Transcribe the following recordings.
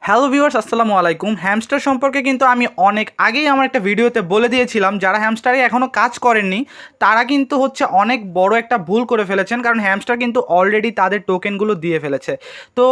Hello viewers, আসসালামু আলাইকুম। Hamster সম্পর্কে কিন্তু আমি অনেক আগেই আমার একটা ভিডিওতে বলে দিয়েছিলাম, যারা হ্যামস্টারে এখনও কাজ করেননি তারা কিন্তু অনেক বড় একটা ভুল করে ফেলেছেন, কারণ হ্যামস্টার কিন্তু অলরেডি তাদের টোকেনগুলো দিয়ে ফেলেছে। তো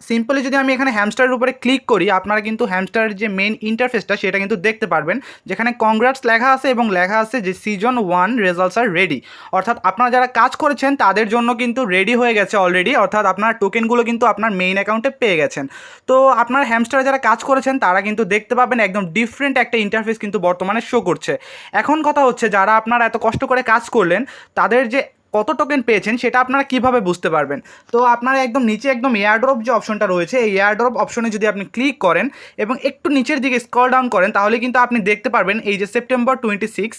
সিম্পলি যদি আমি এখানে হ্যামস্টারের উপরে ক্লিক করি, আপনারা কিন্তু হ্যামস্টারের যে মেইন ইন্টারফেসটা সেটা কিন্তু দেখতে পারবেন, যেখানে কংগ্রাটস লেখা আছে এবং লেখা আছে যে সিজন 1 রেজাল্টস আর রেডি। অর্থাৎ আপনারা যারা কাজ করেছেন তাদের জন্য কিন্তু রেডি হয়ে গেছে অলরেডি, অর্থাৎ আপনার টোকেনগুলো কিন্তু আপনার মেইন অ্যাকাউন্টে পেয়ে গেছেন। তো আপনার হ্যামস্টারে যারা কাজ করেছেন তারা কিন্তু দেখতে পাবেন একদম ডিফারেন্ট একটা ইন্টারফেস কিন্তু বর্তমানে শো করছে। এখন কথা হচ্ছে, যারা আপনারা এত কষ্ট করে কাজ করলেন তাদের যে কত টোকেন পেয়েছেন সেটা আপনারা কিভাবে বুঝতে পারবেন। তো আপনারা একদম নিচে একদম এয়ারড্রপ যে অপশনটা রয়েছে, এই এয়ারড্রপ অপশনে যদি আপনি ক্লিক করেন এবং একটু নিচের দিকে স্ক্রল ডাউন করেন, তাহলে কিন্তু আপনি দেখতে পারবেন এই যে সেপ্টেম্বর 26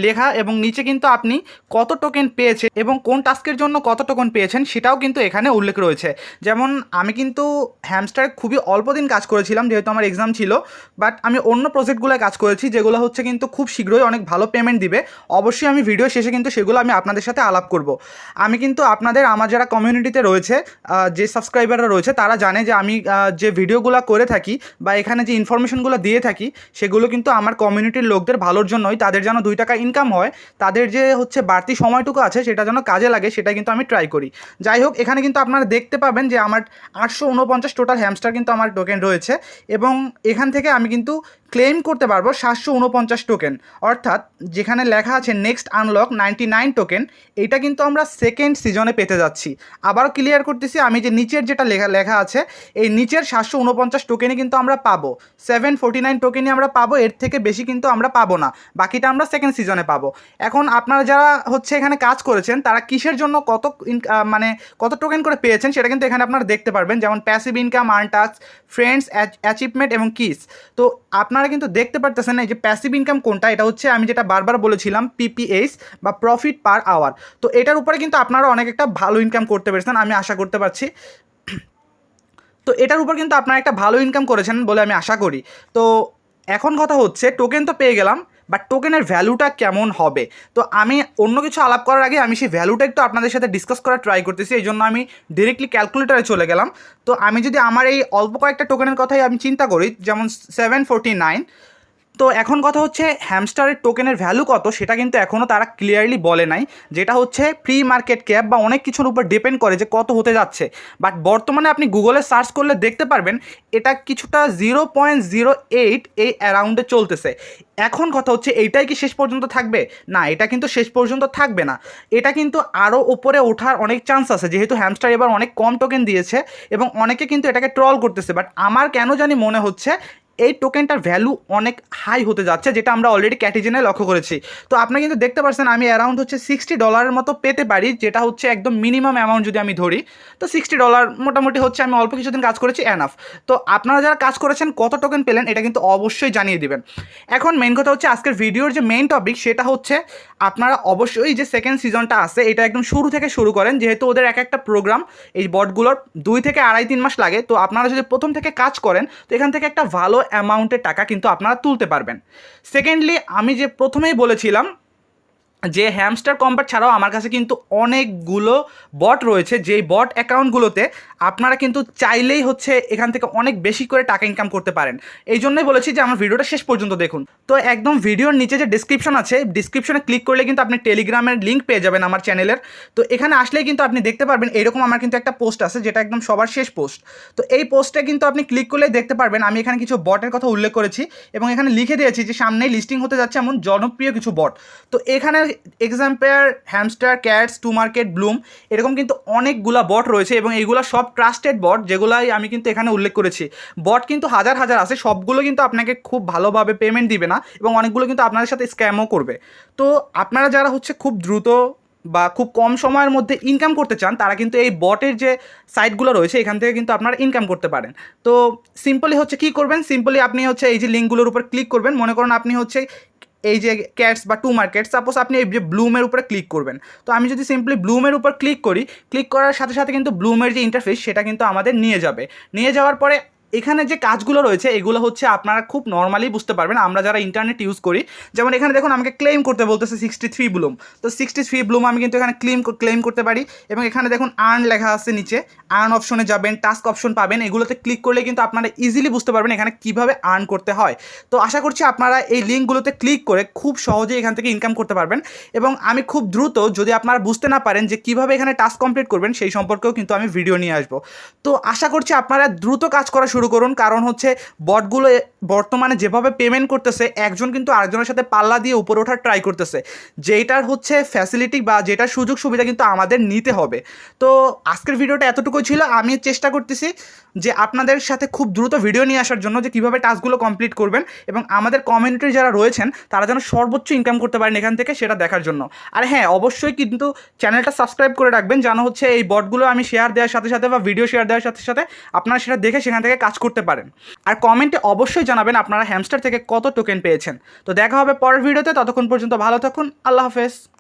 লেখা, এবং নিচে কিন্তু আপনি কত টোকেন পেয়েছেন এবং কোন টাস্কের জন্য কত টোকেন পেয়েছেন সেটাও কিন্তু এখানে উল্লেখ রয়েছে। যেমন আমি কিন্তু হ্যামস্টারে খুবই অল্প দিন কাজ করেছিলাম, যেহেতু আমার এক্সাম ছিল, বাট আমি অন্য প্রজেক্টগুলোয় কাজ করেছি যেগুলো কিন্তু খুব শীঘ্রই অনেক ভালো পেমেন্ট দিবে। অবশ্যই আমি ভিডিও শেষে কিন্তু সেগুলো আমি আপনাদের সাথে আলাপ করব। আমি কিন্তু আমার যারা কমিউনিটিতে রয়েছে, যে সাবস্ক্রাইবাররা রয়েছে, তারা জানে যে আমি যে ভিডিওগুলো করে থাকি বা এখানে যে ইনফরমেশনগুলো দিয়ে থাকি সেগুলো কিন্তু আমার কমিউনিটির লোকদের ভালোর জন্যই, তাদের যেন 2 টাকা ইনকাম হয়, তাদের যে বাড়তি সময়টুকু আছে সেটা যেন কাজে লাগে, সেটা কিন্তু আমি ট্রাই করি। যাই হোক, এখানে কিন্তু আপনারা দেখতে পাবেন যে আমার 849 টোটাল হ্যামস্টার কিন্তু আমার টোকেন রয়েছে, এবং এখান থেকে আমি কিন্তু ক্লেম করতে পারবো 749 টোকেন। অর্থাৎ যেখানে লেখা আছে নেক্সট আনলক 99 টোকেন, এইটা কিন্তু আমরা সেকেন্ড সিজনে পেতে যাচ্ছি। আবারও ক্লিয়ার করতেছি, আমি যে নিচের যেটা লেখা আছে, এই নিচের 749 টোকেনই কিন্তু আমরা পাবো, 749 টোকেনই আমরা পাবো, এর থেকে বেশি কিন্তু আমরা পাবো না, বাকিটা আমরা সেকেন্ড সিজনে পাবো। এখন আপনারা যারা এখানে কাজ করেছেন তারা কিসের জন্য কত টোকেন করে পেয়েছেন সেটা কিন্তু এখানে আপনারা দেখতে পারবেন, যেমন passive income, earn task, friends, achievement এবং কিস। তো আপনারা কিন্তু দেখতে পারতেছেন এই যে প্যাসিভ ইনকাম কোনটা, এটা আমি যেটা বারবার বলেছিলাম, পিপিএইচ বা প্রফিট পার আওয়ার। তো এটার উপরে কিন্তু আপনারা অনেক একটা ভালো ইনকাম করতে পেরেছেন, আমি আশা করতে পারছি। তো এটার উপর কিন্তু আপনারা একটা ভালো ইনকাম করেছেন বলে আমি আশা করি। তো এখন কথা হচ্ছে, টোকেন তো পেয়ে গেলাম, বাট টোকেনের ভ্যালুটা কেমন হবে। তো আমি অন্য কিছু আলাপ করার আগে আমি সেই ভ্যালুটা একটু আপনাদের সাথে ডিসকাস করার ট্রাই করতেছি, এই জন্য আমি ডিরেক্টলি ক্যালকুলেটারে চলে গেলাম। তো আমি যদি আমার এই অল্প কয়েকটা টোকেনের কথাই আমি চিন্তা করি, যেমন 749, তো এখন কথা হচ্ছে হ্যামস্টারের টোকেনের ভ্যালু কত সেটা কিন্তু এখনও তারা ক্লিয়ারলি বলে নাই, যেটা প্রি মার্কেট ক্যাপ বা অনেক কিছুর উপর ডিপেন্ড করে যে কত হতে যাচ্ছে। বাট বর্তমানে আপনি গুগলে সার্চ করলে দেখতে পারবেন এটা কিছুটা 0.08 এই অ্যারাউন্ডে চলতেছে। এখন কথা হচ্ছে, এইটাই কি শেষ পর্যন্ত থাকবে? না, এটা কিন্তু শেষ পর্যন্ত থাকবে না, এটা কিন্তু আরও উপরে ওঠার অনেক চান্স আছে, যেহেতু হ্যামস্টার এবার অনেক কম টোকেন দিয়েছে এবং অনেকে কিন্তু এটাকে ট্রল করতেছে। বাট আমার কেন জানি মনে হচ্ছে এই টোকেনটার ভ্যালু অনেক হাই হতে যাচ্ছে, যেটা আমরা অলরেডি ক্যাটিজেনে লক্ষ্য করেছি। তো আপনি কিন্তু দেখতে পাচ্ছেন আমি অ্যারাউন্ড $60 মতো পেতে পারি, যেটা একদম মিনিমাম অ্যামাউন্ট যদি আমি ধরি। তো $60 মোটামুটি আমি অল্প কিছুদিন কাজ করেছি, এনাফ। তো আপনারা যারা কাজ করেছেন কত টোকেন পেলেন এটা কিন্তু অবশ্যই জানিয়ে দিবেন। এখন মেইন কথা আজকের ভিডিওর যে মেইন টপিক সেটা আপনারা অবশ্যই যে সেকেন্ড সিজনটা আছে এটা একদম শুরু থেকে শুরু করেন, যেহেতু ওদের এক একটা প্রোগ্রাম এই বটগুলোর 2 থেকে 2.5-3 মাস লাগে। তো আপনারা যদি প্রথম থেকে কাজ করেন তো এখান থেকে একটা ভালো অ্যামাউন্টের টাকা কিন্তু আপনারা তুলতে পারবেন। সেকেন্ডলি, আমি যে প্রথমেই বলেছিলাম যে হ্যামস্টার কম্বাট ছাড়াও আমার কাছে কিন্তু অনেকগুলো বট রয়েছে, যেই বট অ্যাকাউন্টগুলোতে আপনারা কিন্তু চাইলেই এখান থেকে অনেক বেশি করে টাকা ইনকাম করতে পারেন। এই জন্যই বলেছি যে আমার ভিডিওটা শেষ পর্যন্ত দেখুন। তো একদম ভিডিওর নিচে যে ডিসক্রিপশন আছে, ডিসক্রিপশনে ক্লিক করলে কিন্তু আপনি টেলিগ্রামের লিঙ্ক পেয়ে যাবেন আমার চ্যানেলের। তো এখানে আসলেই কিন্তু আপনি দেখতে পারবেন এরকম আমার কিন্তু একটা পোস্ট আছে, যেটা একদম সবার শেষ পোস্ট। তো এই পোস্টে কিন্তু আপনি ক্লিক করলেই দেখতে পারবেন আমি এখানে কিছু বটের কথা উল্লেখ করেছি এবং এখানে লিখে দিয়েছি যে সামনেই লিস্টিং হতে যাচ্ছে এমন জনপ্রিয় কিছু বট। তো এখানে এক্সাম্পেয়ার, হ্যামস্টার, ক্যাটস, টু মার্কেট, ব্লুম, এরকম কিন্তু অনেকগুলা বট রয়েছে এবং এইগুলো সব ট্রাস্টেড বট, যেগুলাই আমি কিন্তু এখানে উল্লেখ করেছি। বট কিন্তু হাজার হাজার আছে, সবগুলো কিন্তু আপনাকে খুব ভালোভাবে পেমেন্ট দিবে না এবং অনেকগুলো কিন্তু আপনাদের সাথে স্ক্যামও করবে। তো আপনারা যারা খুব দ্রুত বা খুব কম সময়ের মধ্যে ইনকাম করতে চান তারা কিন্তু এই বটের যে সাইটগুলো রয়েছে এখান থেকে কিন্তু আপনারা ইনকাম করতে পারেন। তো সিম্পলি কী করবেন, সিম্পলি আপনি এই যে লিঙ্কগুলোর উপর ক্লিক করবেন। মনে করুন আপনি এই যে ক্যাটস বা টু মার্কেট, সাপোজ আপনি এই যে ব্লুমের উপরে ক্লিক করবেন। তো আমি যদি সিম্পলি ব্লুমের উপর ক্লিক করি, ক্লিক করার সাথে সাথে কিন্তু ব্লুমের যে ইন্টারফেস সেটা কিন্তু আমাদের নিয়ে যাবে। নিয়ে যাওয়ার পরে এখানে যে কাজগুলো রয়েছে এগুলো হচ্ছে আপনারা খুব নর্মালি বুঝতে পারবেন আমরা যারা ইন্টারনেট ইউজ করি। যেমন এখানে দেখুন আমাকে ক্লেম করতে বলতেছে 63 ব্লুম, তো 63 ব্লুম আমি কিন্তু এখানে ক্লেম করতে পারি। এবং এখানে দেখুন আর্ন লেখা আছে নিচে, আর্ন অপশনে যাবেন, টাস্ক অপশন পাবেন, এগুলোতে ক্লিক করলে কিন্তু আপনারা ইজিলি বুঝতে পারবেন এখানে কীভাবে আর্ন করতে হয়। তো আশা করছি আপনারা এই লিঙ্কগুলোতে ক্লিক করে খুব সহজেই এখান থেকে ইনকাম করতে পারবেন। এবং আমি খুব দ্রুত, যদি আপনারা বুঝতে না পারেন যে কীভাবে এখানে টাস্ক কমপ্লিট করবেন, সেই সম্পর্কেও কিন্তু আমি ভিডিও নিয়ে আসবো। তো আশা করছি আপনারা দ্রুত কাজ করা শুরু করুন, কারণ হচ্ছে বটগুলো বর্তমানে যেভাবে পেমেন্ট করতেছে একজন কিন্তু আরেকজনের সাথে পাল্লা দিয়ে উপরে ওঠার ট্রাই করতেছে, যেটার হচ্ছে ফ্যাসিলিটি বা যেটার সুযোগ সুবিধা কিন্তু আমাদের নিতে হবে। তো আজকের ভিডিওটা এতটুকুই ছিল। আমি চেষ্টা করতেছি যে আপনাদের সাথে খুব দ্রুত ভিডিও নিয়ে আসার জন্য, যে কীভাবে টাস্কগুলো কমপ্লিট করবেন এবং আমাদের কমিউনিটির যারা রয়েছেন তারা যেন সর্বোচ্চ ইনকাম করতে পারেন এখান থেকে, সেটা দেখার জন্য। আর হ্যাঁ, অবশ্যই কিন্তু চ্যানেলটা সাবস্ক্রাইব করে রাখবেন, যেন হচ্ছে এই বটগুলো আমি শেয়ার দেওয়ার সাথে সাথে বা ভিডিও শেয়ার দেওয়ার সাথে সাথে আপনারা সেটা দেখে সেখান থেকে কাজ করতে পারেন। আর কমেন্টে অবশ্যই জানাবেন আপনারা হ্যামস্টার থেকে কত টোকেন পেয়েছেন। তো দেখা হবে পরের ভিডিওতে, ততক্ষণ পর্যন্ত ভালো থাকুন, আল্লাহ হাফেজ।